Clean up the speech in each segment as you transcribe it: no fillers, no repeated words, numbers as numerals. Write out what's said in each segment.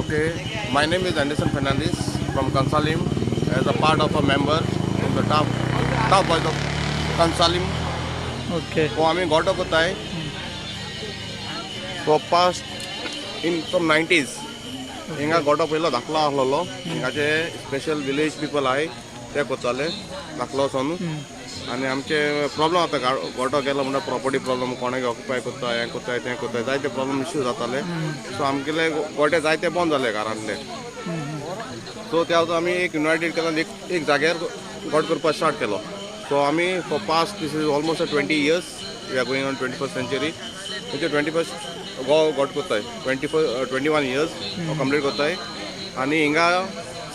Okay, my name is Anderson Fernandez from Kansalim as a part of a member in the top boys of Kansalim. Okay So आम्ही गोटो कोताय. So past in from 90s हिंगा गोटो पहिलो दाखलो आहलो. हिंगाचे special village people आहे ते कोताले दाखलो सोनू. आणि आमचे प्रॉब्लेम आता गोटो गेलो म्हणजे प्रॉपर्टी प्रॉब्लेम कोणाक ऑक्युपाय करता हें कोताय तें कोताय जायते प्रॉब्लेम इश्यू जाताले. सो आमगेले गोटे जायते बंद जाले घरांतले. सो त्या आमी एक युनायटेड केलो एक जाग्यार गोट करपाक स्टार्ट केलो. सो आमी for past this is almost 20 years we are going on 21st century. म्हणजे 21st गोट कोताय 21 years कंप्लीट कोताय. आणि हिंगा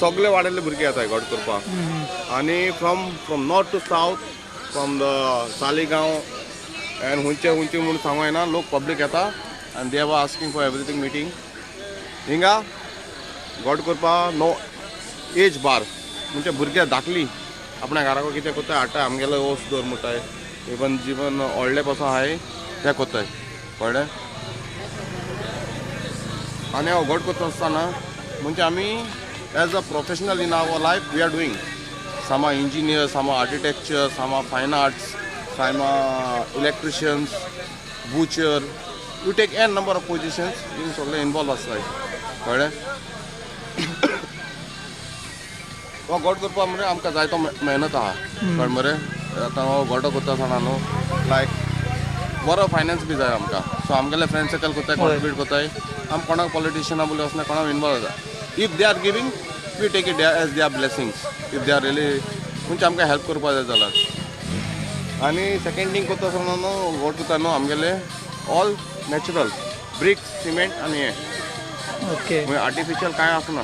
सगळे वाडले भुरगे येताय गोट करपाक. आणि from north to south from the Saligao and हुंचे म्हणून सांगू येना लोक पब्लीक येता आनी they are asking for everything meeting. हिंगा गोट करपा नो एज बार म्हणजे भुरगे धाकली आपल्या घराको कितें कोताय हाडटाय आमगेलो ओस दवर म्हणटाय. इवन जीवन व्हडले पासून आहाय ते कोताय कळ्ळें. आनी हांव गोट करता आसतना म्हणजे आमी as a professional in our life we are doing some are engineers, some are architecture, some are fine arts, some are electricians, butcher. You take n number of positions, you सगळे involve आसताय कळ्ळें. तो गोट करपा मरे आमकां जायतो मेहनत आहा कळ्ळें मरे. आतां हांव गोटो करता आसतना न्हू लायक बरो फायनान्स बी जाय आमकां. सो आमगेले फ्रेंड सर्कल कोताय कॉन्ट्रिब्यूट कोताय. आम कोणाक पॉलिटिशियना बोली वचना कोणाक इनवॉल्व जाता. If they are giving we take it as they are blessings. If they are really म्हणजे आमकां हेल्प करपा जाय जाल्यार. आनी सेकेंड थींग कोता आसतना न्हू गोट कोता न्हू आमगेले ऑल नॅचरल ब्रिक्स सिमेंट आनी हें ओके म्हणजे आर्टिफिशियल कांय आसना.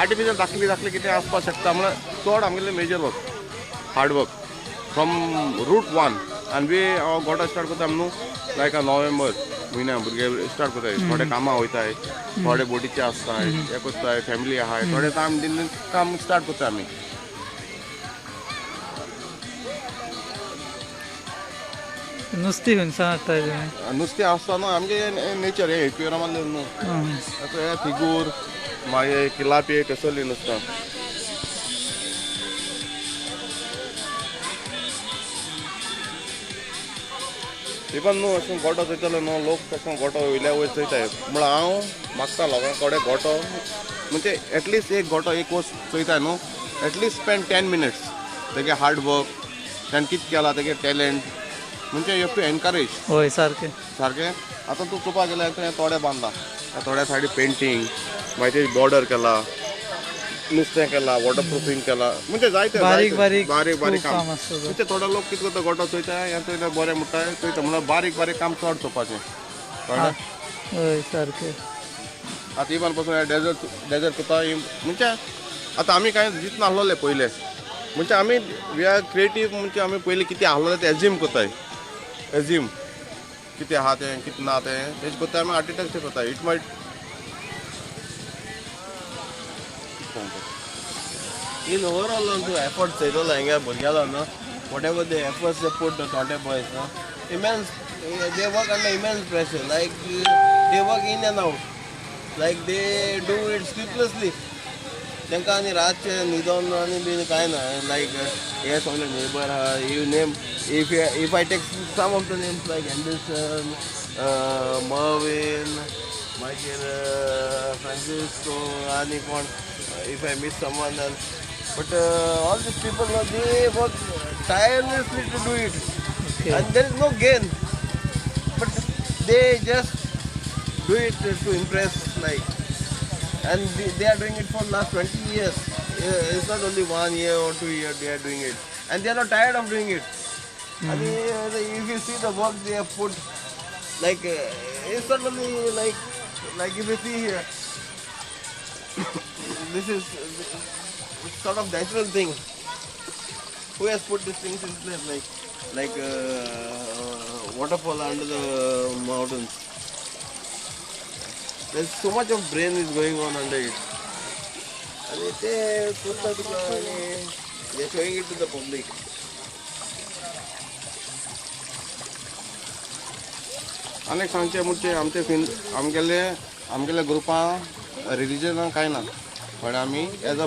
आर्टिफिशियल दाखली कितें आसपाक शकता म्हळ्यार चड आमगेले major work hard work from root 1. आनी वी हांव गोटा स्टार्ट कोता न्हू लायक नोव्हेंबर म्हयन्या भुरगे स्टार्ट कोताय. थोडे कामां वयताय थोडे बोटीचे आसताय हे कोत्ताय फॅमिली आहाय थोडे काम दिन काम स्टार्ट कोत्ताय आमी. नुस्तें खंयसान हाडटाय तुमी. नुस्तें आसता न्हू आमगे नेचर हे एक्वेरियमांतले न्हू हे थिगूर मागीर किलापी कसली नुस्तां. इवन न्हू अशें गोटो चोयतलो न्हू लोक तशें गोटो वयल्या वयर चोयताय म्हळ्यार हांव मागता लोकां कडेन गोटो म्हणजे एटलिस्ट एक गोटो एक वर्स चोयताय न्हू एटलिस्ट स्पेंड 10 minutes तेगे हार्ड वर्क ताणें कितें केलां तेगे टॅलंट म्हणजे यू हॅव टू एनकरेज. होय सारकें सारकें. आतां तूं चोवपाक गेल्यार थंय थोडे बांदला थोड्या सायडी पेंटींग मागीर तेजी बॉर्डर केला नुस्तें केला वॉटर प्रुफींग केला म्हणजे जायते बारीक बारीक काम. काम आसता. म्हणजे थोडे लोक कितें करता गोटो चोयताय हें चोयताय बरें म्हणटाय चोयता म्हणल्यार बारीक काम चड चोवपाचें कळ्ळें. होय सारकें. आतां इवन पासून डेजर्ट कोता म्हणजे आतां आमी कांय जीत नासलोले पयले म्हणजे आमी वी आर क्रिएटीव म्हणजे आमी पयलीं कितें आहलोलें तें एज्यूम कोताय. एज्यूम कितें आहा तें कितें ना तें तेजे कोताय आमी आर्किटेक्चर कोताय. इट मायट इन ओवरऑल तूं एफर्ट्स चोयतलो हिंगा भुरग्यालो न्हू whatever the efforts they put the थोडे बॉयज न्हू immense they work under immense pressure like they work in and out like they do it sleeplessly. तांकां आनी रातचे न्हिदोन आनी बीन कांय ना लायक हे सगळे नेबर आहा you name if I take some of the names like Anderson Mervin मागीर फ्रांसिस्को आनी कोण if I miss someone. But all these people, they work tirelessly to do it, Okay. and there is no gain. But they just do it to impress, like, and they are doing it for last 20 years. It's not only 1 year or 2 years they are doing it, and they are not tired of doing it. I mean, if you see the work they have put, like, it's not only like if you see here, this is sort of natural thing. Who has put these things in place, like waterfall under the mountains? There's so much of brain is going on under it. And they're showing it to the public. अनेक सांगचे म्हणजे आमगेले ग्रुपा religion काय ना पण आम्ही as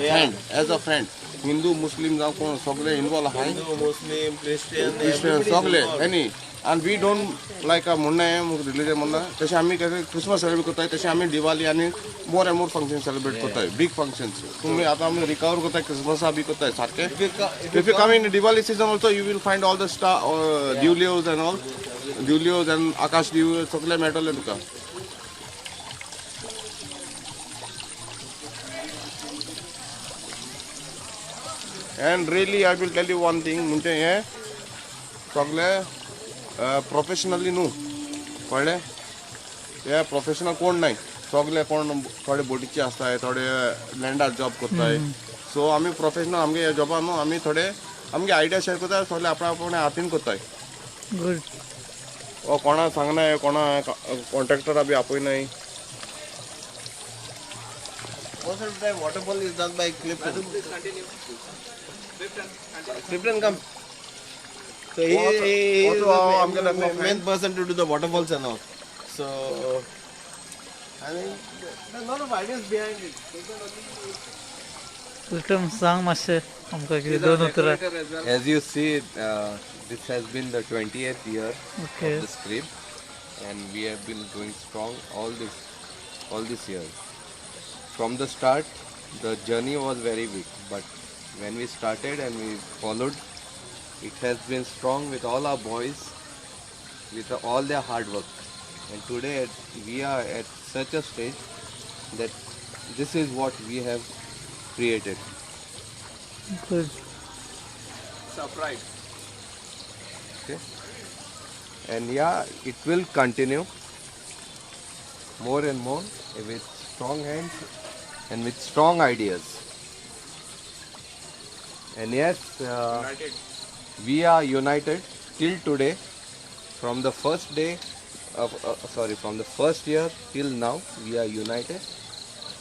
a friend Hindu मुस्लिम जावं कोण सगळे इन्वॉल्व आहाय Hindu, Muslim, Christian, Christian everybody is सगळे involved. एनी आणि वी डोंट लायक म्हणणं रिलीजन म्हणणं तसे आम्ही क्रिसमस सेलिब्रेट करताय तसे आम्ही दिवाळी आणि more and more function celebrate करताय बिग फंक्शन्स तुम्ही आता आम्ही रिकवर करताय क्रिसमस बी करताय सारखे if you come in Diwali season also you will find all the star दिवलिओज अँड ऑल दिवलिओज अँड आकाश दिव सगळे मेळटले तुका And really, I will tell you one thing. म्हणजे हे सगळे प्रोफेशनली न्हू कळ्ळें हे प्रोफेशनल कोण नाही सगळे कोण थोडे बोटीचे असताय थोडे लँडार जॉब करताय सो आमी प्रोफेशनल आमगे ह्या जॉबान न्हू आमी थोडे आमगे आयडिया शेअर करताय सगळे आपण हातीन करताय गुड ओ कोणा सांगनाय कोणा कॉन्ट्रॅक्टरा बी आपयनाय Most of the time, waterfall is done by Clifton. Clifton come. So he is Also, I'm the gonna main person to do the waterfalls and all. So I think there's a lot of ideas behind it. विक्रम सांग मातशें आमकां कितें दोन उतरां As you see, this has been the 20th year okay of this trip, and we have been going strong all this year. From the start, the journey was very big, but when we started and we followed, it has been strong with all our boys, with all their hard work. And today we are at such a stage that this is what we have created. Good Okay? And yeah, it will continue more and more with strong hands and with strong ideas. And yes, we are united till today. From the first day of, from the first year till now, we are united.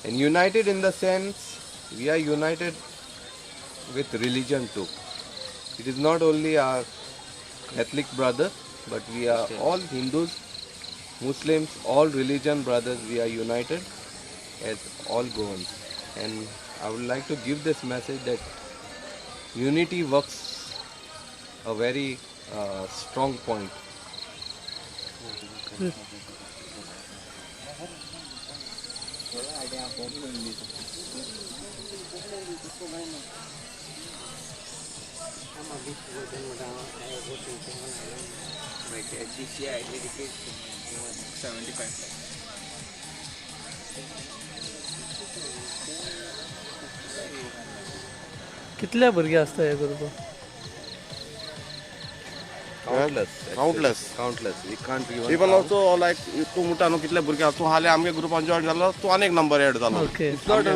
And united in the sense, we are united with religion too. It is not only our Catholic brother, but we are all Hindus, Muslims, all religion brothers. We are united as all Goans. And I would like to give this message that unity works a very strong point. कितले भुरगे आसता ह्या ग्रुपान Countless. We can't even even count. Also लायक तूं म्हणटा न्हू कितले भुरगे आसा तूं हाले आमगे ग्रुपान जॉइन जालो तूं आनीक नंबर एड जालो okay It's not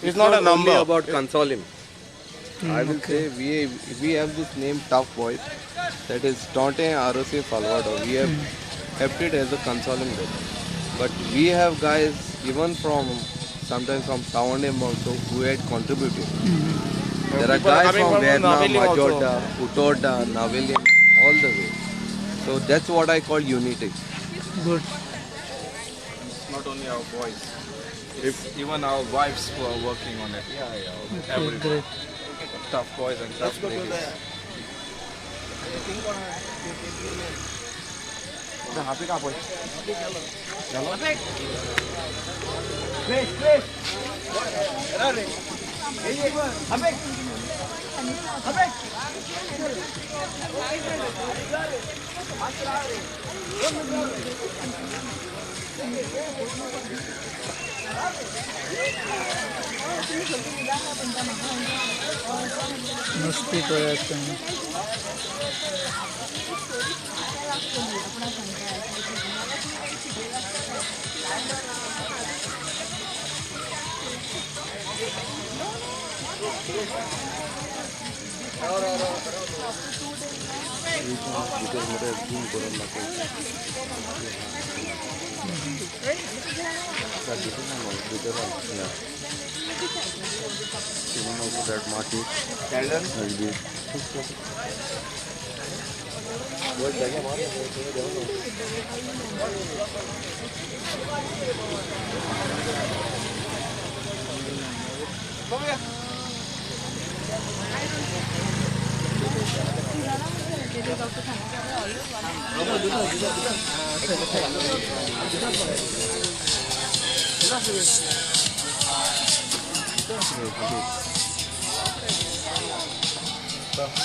it's not a only number about consoling. I will say we have this name Tough Boys, that is Tonte ROC Salvador. We have kept it as a consoling group. But we have guys even sometimes from Tawandem also who had contributed. There are People are guys coming from from Vietnam, Navelian also. Majota, Utoda, Navelian, all the way. So that's what I call unity. Good Not only our boys, it's even our wives who are working on it. Great Tough boys and tough ladies. Happy का पळय Chris, मस्ती तो यात नाही.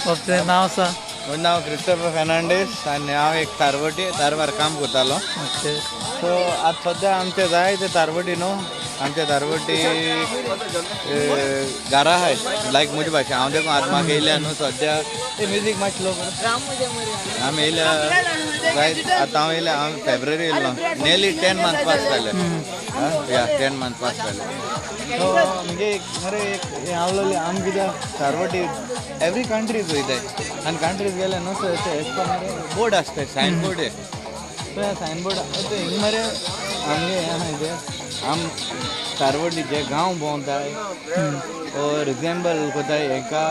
तुझें नाव सांग. माझं नाव Christopher Fernandes आणि हांव एक तारवार काम करतालो. ओके. सो आज सध्या आमचे जाय ते तारवटी न्हू आमच्या तारवटी घरां आहाय लायक म्हजी भाशा हांव देखून आज म्हाका येयल्या न्हू सध्या ते म्युजीक मातशें लो आमी येयल्या जायत आतां हांव फेब्रुवारी येयलो नियरली 10 months पास जाले. या 10 months पास जाले. सो म्हणजे मरे हांव आम कित्याक तारवटी एवरी कंट्रीज वयताय आनी कंट्रीज गेले न्हू सो मरे बोर्ड आसताय sign board so sign board हिंग मरे आमगे हे आम तारवटी जे गांव भोंवताय और रिजेंबल कोताय एका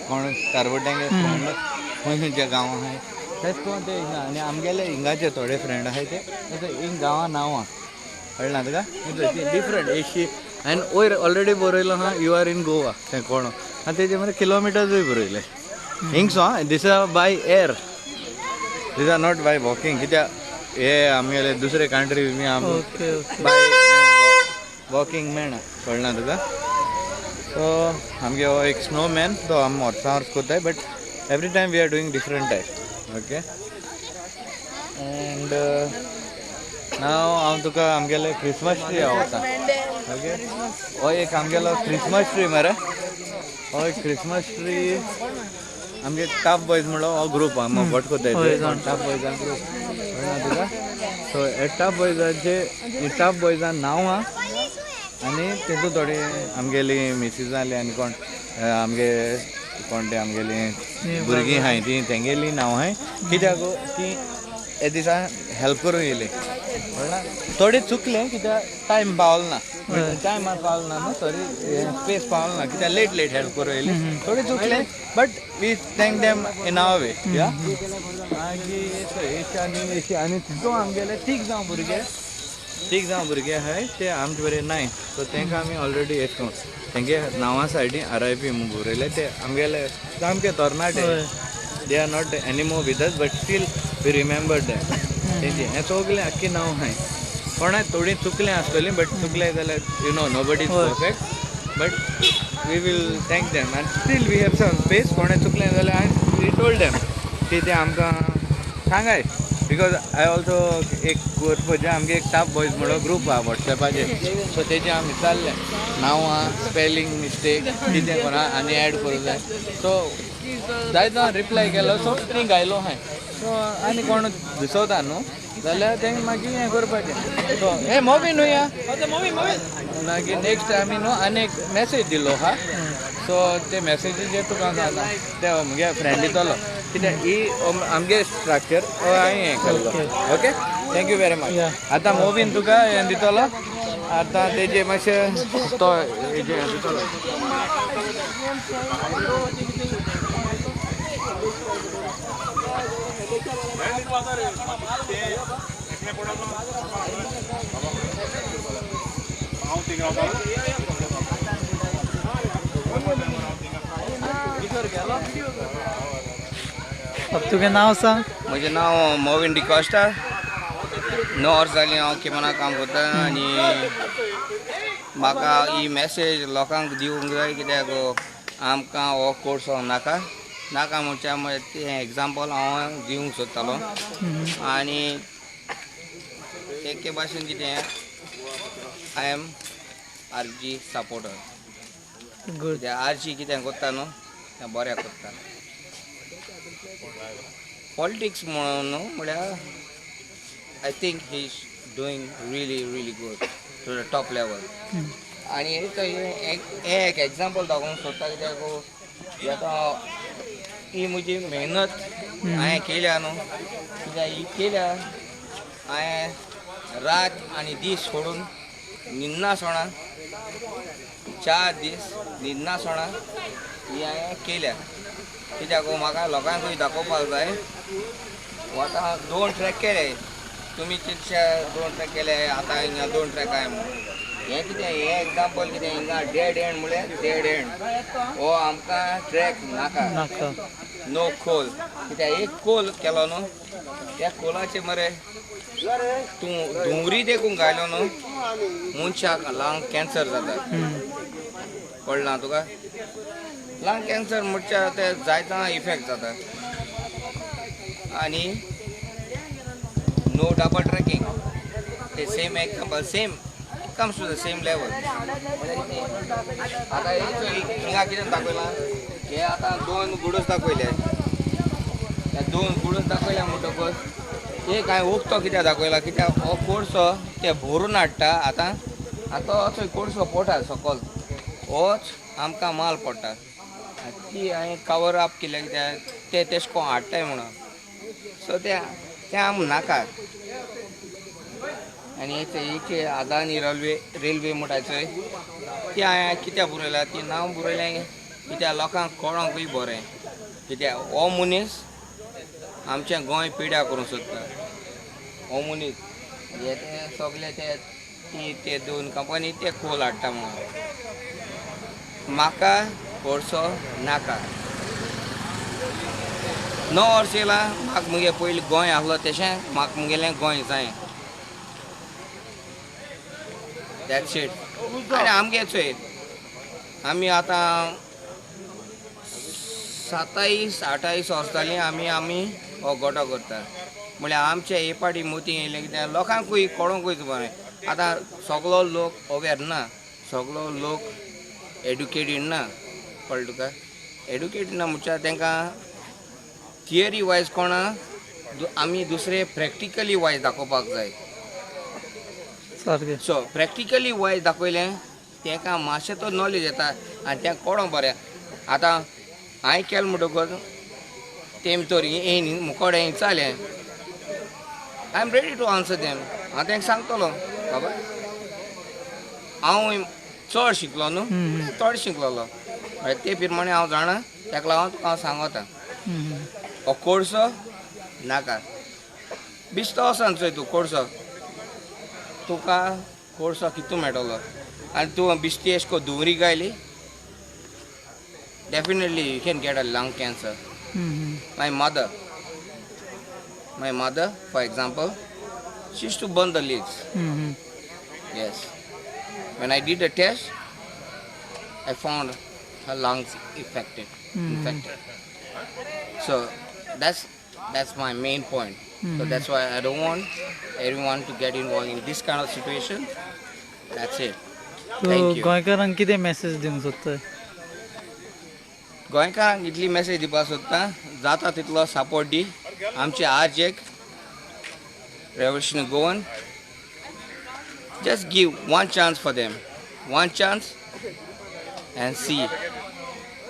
कोण तारवट्यांगे खंयचे गांव आहाय तेच कोण ते आनी आमगेले हिंगाचे थोडे फ्रेंड आहाय ते हिंग गांवां नांवां कळना तुका डिफरंट एशी हांवें वयर ऑलरेडी बरयलो हा यू आर इन गोवा तें कोण आनी तेजे मरे किलोमिटर्सूय बरयले हिंगसो हा these are by air these are not by walking कित्याक हे आमगेले दुसरे कंट्रीज बी आम ओके ओके. बाय वॉकिंग मेळना कळना तुका सो आमगे हो एक स्नो मॅन तो आमी हॉर्सां कोताय but every time we are doing different type okay. And now हांव तुका आमगेले क्रिसमस ट्री आवडटा ओके. हो एक आमगेलो क्रिसमस ट्री मरे हो एक क्रिसमस ट्री आमगे टाफ बॉयज म्हणलो हो ग्रूप आहा भट कोताय टाफ बॉयजान ग्रूप कळना तुका. सो हे टाफ बॉयजान नांव आहा आनी तेतून थोडी आमगेली मिसीस जाली आनी कोण आमगे कोण ते आमगेली भुरगीं आहाय ती तेंगेली नांव आहाय कित्याक ती हे दिसा हेल्प करूंक येयली कळना. थोडी चुकले कित्याक टायम पावलो ना टायमार पावलो ना न्हू सॉरी स्पेस पावलो ना कित्याक लेट हेल्प करूंक येयली थोडी चुकले but we thank them in our way या. मागीर आनी तो आमगेले तीग जावं भुरगे आहाय ते आमचे बरे नाय सो तांकां आमी ऑलरेडी हेच करून तेंगे नांवा सायडीन RIP म्हूण बरयले ते आमगेले सामके तरणाटे they are not anymore with us but still we remember them तेंचे हें सगलें आख्खी नांव आहाय कोणाय थोडी चुकलें आसतलीं बट चुकलें जाल्यार you know nobody is perfect but we will thank them आनी still we have some space कोणें चुकलें जाल्यार वी टोल्ड देम की ते आमकां सांगाय बिकॉज आय ऑल्सो एक करपाचें आमगे एक टाफ बॉयज म्हणून ग्रूप आहा वॉट्सॅपाचेर सो तेजे आमी विचारलें नांवां स्पेलिंग मिस्टेक कितें कोणा आनी एड करूंक जाय सो जायतो रिप्लाय केलो सो ती गायलो आहाय सो आनी कोण दिसवता न्हू जाल्यार तेंगे मागीर हें करपाचें सो हे मोवी न्हू या मागीर नेक्स्ट आमी न्हू आनी एक मॅसेज दिलो हा सो ते मॅसेजीचेर तुका सांगता ते म्हगे फ्रेंड दितलो कित्याक ही आमगे स्ट्रक्चर हांवें हें केल्लो okay. Thank you very much. आतां मोवीन तुका हें दितलो आतां तेजे मातशें तो हेजें हें दितलो अब तुझें नाव सांग. म्हजें नांव मोविन डिकॉस्टा 9 वर्सां जालीं हांव किमाना काम करता आनी म्हाका ही मॅसेज लोकांक दिवंक जाय कित्याक आमकां हो कोर्स नाका नाका म्हणच्या तें एग्जाम्पल हांव दिवंक सोदतालो आनी एके भाशेन कितें I am RG supporter good RG कितें करता न्हू तें बरें करता पॉलिटिक्स म्हणून न्हू म्हळ्यार I think he is doing really really good to the top level आनी हें एक एग्जाम्पल दाखोवंक सोदता कित्याक आतां ही म्हजी मेहनत हांवें केल्या न्हू कित्याक ही केल्या हांवें रात आनी दीस सोडून निन्ना सोणा 4 दीस निन्ना सोणा ही हांवें केल्या कित्याक म्हाका लोकांकूय दाखोवपाक जाय आतां 2 ट्रॅक केले तुमी चितशे 2 ट्रॅक केले आतां हिंगा 2 ट्रॅक आहाय म्हणून हें कितें हें एग्जाम्पल कितें हिंगा डेड एंड म्हळ्यार डेड एंड हो आमकां ट्रॅक नाका नाका नो खोल कित्याक एक खोल केलो न्हू त्या खोलाचे मरे तूं धुंवरी देखून घायलो न्हू मनशाक लांग कॅन्सर जाता कळना तुका लांग कॅन्सर म्हणच्या ते जायता इफेक्ट जाता आनी नो डबल ट्रॅकिंग ते same example same comes to the same level आतां हिंगा कितें दाखयलां हे आतां 2 गुडूस दाखयले त्या 2 गुडूस दाखयल्या म्हणटकच एक हांवें उक्तो कित्याक दाखयला कित्याक हो कोर्सो ते भरून हाडटा आतां थंय कोर्सो पडटा सकयल होच आमकां माल पडटा ती हांवें कवर अप केल्या कित्याक ते तेश कोन्न हाडटाय म्हणून सो तें आमकां नाका आनी एक अदानी रेल्वे म्हणटा चोय ती हांवें कित्याक बरयल्या ती नांव बरयलें कित्याक लोकांक कळोंकूय बरें कित्याक हो मनीस आमचें गोंय पिड्यार करूंक सोदता हो मनीस हे ते सगळे ते 2 कंपनी ते खोल हाडटा म्हणून म्हाका कोर्सो नाका 9 वर्सां येयलां म्हाका मुगे पयलीं गोंय आसलो तशें म्हाका मुगेलें गोंय जाय दॅट्स इट आनी आमगे चोय आमी आतां 27-28 वर्सां जालीं आमी हो गोटो करता म्हळ्यार आमचे हे पाटी मोती येयले कित्याक लोकांकूय कळोंकूय बरें आतां सगळो लोक अवेर ना सगळो लोक एड्युकेटेड ना कळ्ळें तुका एड्युकेटेड ना म्हणल्यार तांकां थियरी वायज कोणा आमी दुसरे प्रॅक्टिकली वायज दाखोवपाक जाय सारकें सो प्रॅक्टिकली वायज दाखयलें तांकां मातशें तो नॉलेज येता आनी तें कळोंक बरें आतां हांवें केलें म्हणटकच तेम तर येयन मुकोडे येयन चालें I am ready to answer them हांव तांकां सांगतलो बाबा हांव चड शिकलो न्हू चड शिकलोलो ते प्रमाणे हांव जाणा ताका लागून तुका हांव सांगता हो कोर्सो नाका बिश्तो वसान चोय तूं कोर्सो तुका कोर्सो कितू मेळटलो आनी तूं बिश्टी एश को धुंवरी गायली definitely you can get a lung cancer. My mother, for example, she used to burn the legs. Yes. When I did the test, I found her lungs infected. So that's my main point. So that's why I don't want everyone to get involved in this kind of situation. That's it. Thank you. गोंयकारांक कितें message दिवंक सोदता गोंयकारांक इतली message दिवपाक सोदता जाता तितलो support दी आमचे आरजेक revolutionary Goan just give 1 chance for them 1 chance and see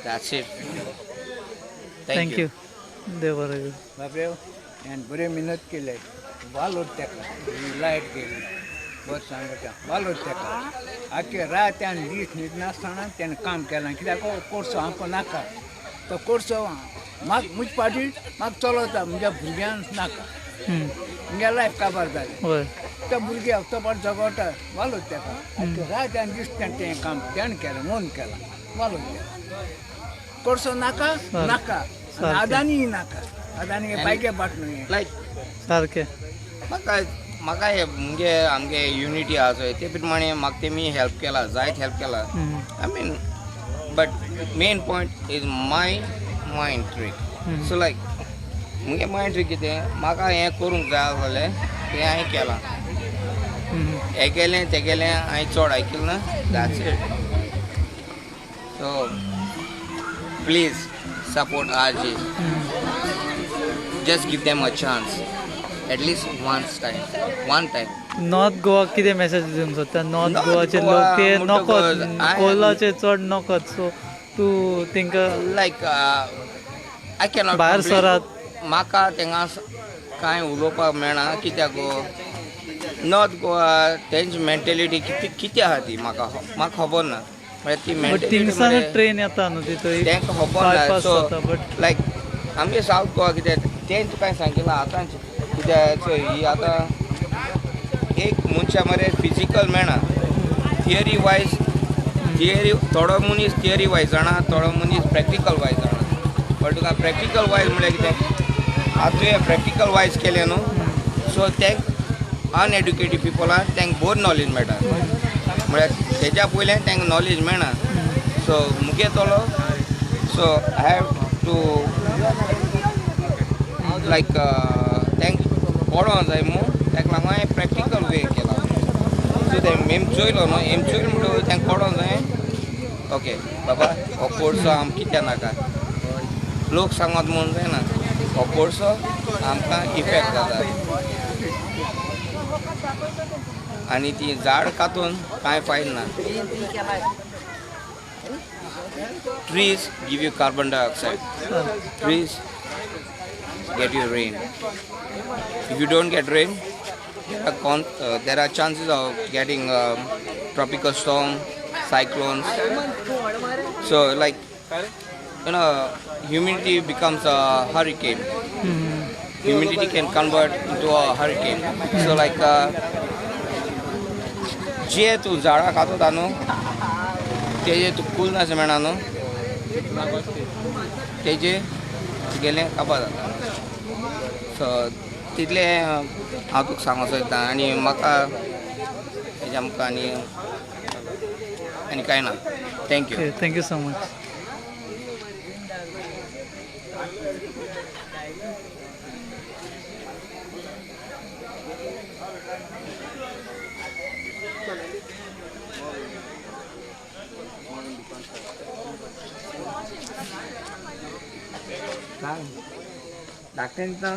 that's it thank you देव बरें करूं. बाबरे हांवें बरी मेहनत केली वालोड तेका लायट गेली बरें सांगता वालोड तेका आख्खे रात आनी दीस न्हिदनासतना तेणें काम केलां कित्याक कोर्सो आमकां नाका तो कोर्सो म्हाका म्हजे पाटी म्हाका चलता म्हज्या भुरग्यांक नाका म्हगे लायफ काबार जालें हय त्या भुरग्याक तो पाट जगोता वालोड तेका आख्खे रात आनी दीस तें काम तेणें केलें म्हणून केलां वालोड तेका कोर्सो नाका नाका अदानी नाका अदानी पायके पाट न्हू लायक सारकें म्हाका हे मुगे आमगे युनिटी आहा चोय ते प्रमाणे म्हाका तेमी हेल्प केला जायत हेल्प केला I mean but main point is my mind trick so like मुगे मायंड ट्रीक कितें म्हाका हें करूंक जाय जाल्यार तें हांवें केलां हें केलें तें केलें हांवें चड आयकलें ना that's it so please support RJ just give them a chance at least one time north Goa कितें मेसेज दिवंक सोदता नॉर्थ North गोवाचे Goa लोक ते म्हणटकच नकत I am- कोलाचे चड नकत सो तूं तेंकां like I cannot भायर complain. सरात म्हाका तेंगा कांय उलोवपाक मेळना कित्याक नॉर्थ गोवा तेंची मेंटेलिटी कितें आहा ती म्हाका खबर ना म्हळ्यार ती बट मेंटेलिटी थिंगसान ट्रेन येता न्हू ती थंय तेंका खबर ना bypass सो जाता बट लायक आमगे सावथ गोवा कितें तें तुका सांगितलां आतांचे कित्याक ही आतां एक मनशा मरे फिजिकल मेळना थियरी वायज थोडो मनीस थियरी वायज जाणा थोडो मनीस प्रॅक्टिकल वायज जाणा बट तुका प्रॅक्टिकल वायज म्हळ्यार कितें आतां तुवें प्रॅक्टिकल वायज केलें न्हू सो तेंक अनएड्युकेटेड पिपलाक तेंक बोर नॉलेज मेळटा म्हळ्यार तेज्या पयलें तेंका नॉलेज मेळना सो मुगे तोलो so I have to like तेंक पडों जाय मू तेका लागून हांवें प्रॅक्टिकल वे केला सो ते एम चोयलो न्हू एम चोयलो म्हणटकूच तेंका पडों जाय ओके बाबा हो कोर्सो आमकां कित्या नाका लोक सांगत म्हणून जायना हो कोर्सो आमकां इफेक्ट जाता आनी ती झाड कातून कांय फायदो ना trees give you carbon dioxide trees get you rain if you don't get rain there are chances of getting tropical storm cyclones so like humidity becomes a hurricane humidity can convert into a hurricane so like जे तूं झाडां खातो न्हू तेजे तूं coolness मेळना न्हू तेजे तुगेलें काबार जाता सो तितलें हांव तुका सांगूंक सोदतां आनी म्हाका हेजे आमकां आनी कांय ना थँक्यू थँक्यू सो मच धाकटें दिता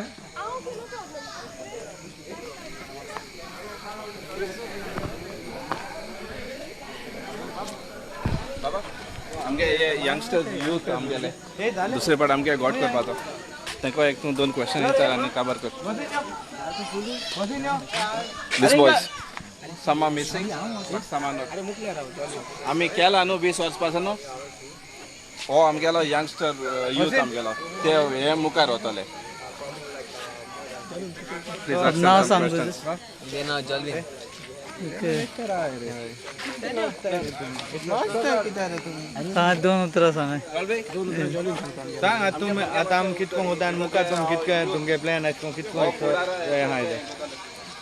आमगे हे यंगस्टर्स यूथ आमगेले दुसरे पाट आमगे गॉड करपाचो तांकां एक तूं 2 क्वेश्चन विचार आनी काबार कर this boys some are missing some are not आमी केला न्हू 20 वर्स पासून हो आमगेलो यंगस्टर यूथ आमगेलो ते हे मुखार वतले नाव सांग जल्दी दोन उतरां सांग सांग आतां आमी कितको वता मुखार तुमकां तुमगे प्लॅन आसा कितको आहाय ते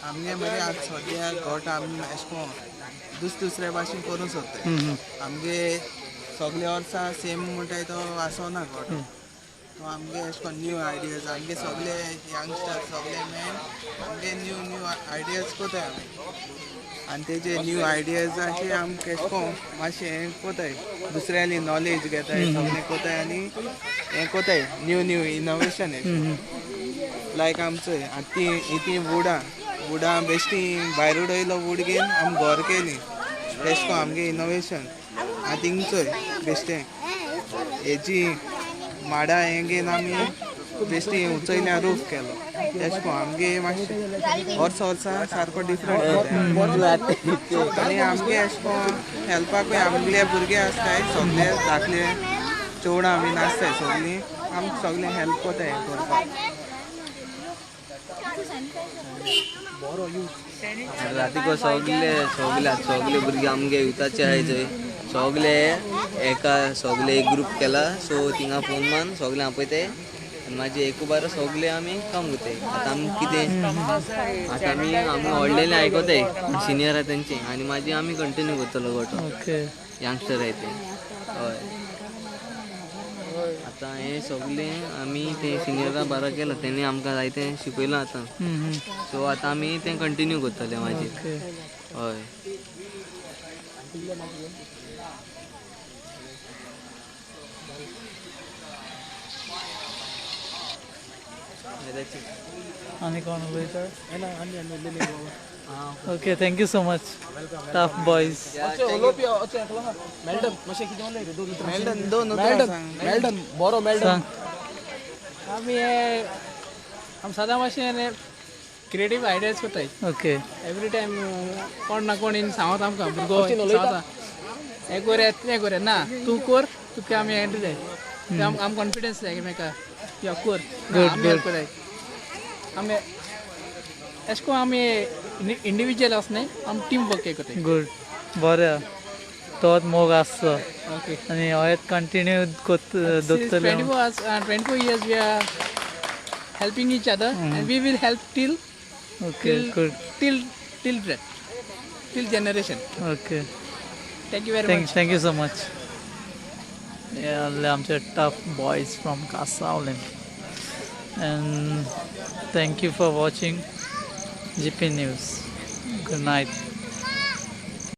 आमगे मरे आज सद्या गोट आमी एशको दुसऱ्या भाशेन करूंक सोदताय आमगे सगळे वर्सां सेम म्हणटाय तो आसोना गोट तो आमगे एशको न्यू आयडियाज आमगे सगळे यंगस्टर सगळे मेन आमगे न्यू आयडियाज कोताय आमी आनी तेजे न्यू आयडियाजाचे आमकां एशको मातशें हें कोताय दुसऱ्यांनी नॉलेज घेताय सगळें कोताय आनी हें कोताय न्यू इनोवेशन लायक आमचो ती वुडां बेश्टी भायर उडयलो वूड घेवन आमी घर केली तेशको आमगे इनोवेशन आतां थिंगचोय बेश्टें हेजी माडा हें घेवन आमी बेश्टी उचयल्या रूफ केलो तेशको आमगे मातशें वर्सां सारको डिफरंट आनी आमगे एशको हेल्पाकूय आमगे भुरगे आसताय सगळे धाकले चेवडां बीन आसताय सगळीं आमकां सगळें हेल्प कोताय करपाक रातीको सगळे भुरगे आमगे युथाचे आहाय थंय सगळे एक ग्रूप केला सो थिंगा फोन मान सगळे आपयताय आनी म्हाजे एकोबार सगळे आमी काम करताय आतां आमी कितें आतां आमी व्हडलेले आयकताय सिनियर आहा तेंचे आनी म्हाजे आमी कंटिन्यू करतलो गोटो ओके यंगस्टर आहाय ते हय आतां हे सगळे आमी ते सिनियरा बारा केला तेणी आमकां जायतें शिकयलां आतां सो आतां आमी तें कंटिन्यू करतले म्हाजे ओके हय आनी कोण उलयता okay thank you so much tough boys सांग आमी सदां मातशें क्रिएटीव आयडियाज करताय ओके एवरी टायम कोण ना कोण येवन सांगता आमकां भुरगो सांगता हें कर ना तूं कर तुका आमी हें दिताय आमकां कॉन्फिडन्स जाय एकामेका या कर आमी हेल्प करताय आमी अशें करून आमी इंडिविज्युअल वचनाय आमी टीम वर्क करताय गुड बरें तोच मोग आसचो ओके आनी हयत कंटिन्यू दवरतले 24 years we are helping each other and we will help till okay good till generation. Okay Thank you very much. Thank you so much हे आसले आमचे tough boys from Cansaulim and thank you for watching GP news good night